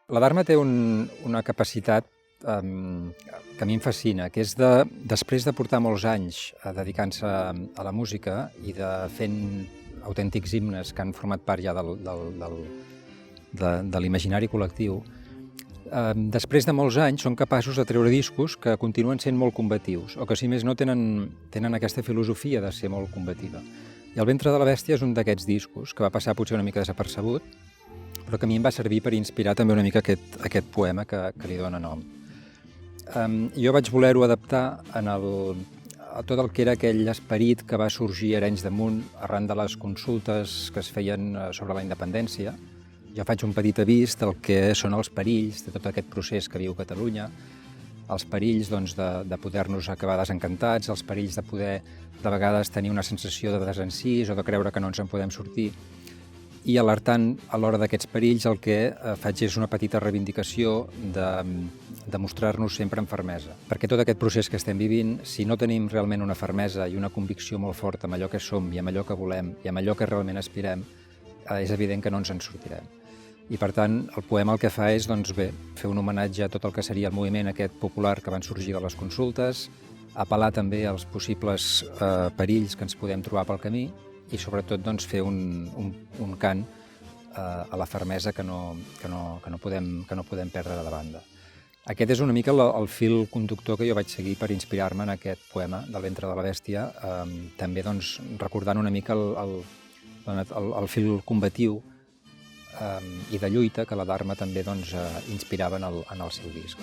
La Dharma té una capacitat que a mi em fascina, que és després de portar molts anys dedicant-se a la música i fent autèntics himnes que han format part ja de l'imaginari col·lectiu, després de molts anys són capaços de treure discos que continuen sent molt combatius o que, si més no, tenen aquesta filosofia de ser molt combativa. I El ventre de la bèstia és un d'aquests discos que va passar potser una mica desapercebut, però que a mi em va servir per inspirar també una mica aquest poema que li dóna nom. Jo vaig voler-ho adaptar a tot el que era aquell esperit que va sorgir a Arenys de Munt arran de les consultes que es feien sobre la independència. Jo faig un petit avís del que són els perills de tot aquest procés que viu Catalunya, els perills de poder-nos acabar desencantats, els perills de poder de vegades tenir una sensació de desencís o de creure que no ens en podem sortir. I alertant a l'hora d'aquests perills el que faig és una petita reivindicació de mostrar-nos sempre amb fermesa. Perquè tot aquest procés que estem vivint, si no tenim realment una fermesa i una convicció molt forta amb allò que som i amb allò que volem i amb allò que realment aspirem, és evident que no ens en sortirem. I per tant, el poema el que fa és, fer un homenatge a tot el que seria el moviment aquest popular que van sorgir de les consultes, apel·lar també als possibles perills que ens podem trobar pel camí i sobretot fer un cant a la fermesa que no podem perdre de banda. Aquest és una mica el fil conductor que jo vaig seguir per inspirar-me en aquest poema del ventre de la bèstia, també recordant una mica el fil combatiu i de lluita que la Dharma també inspirava en el seu disc.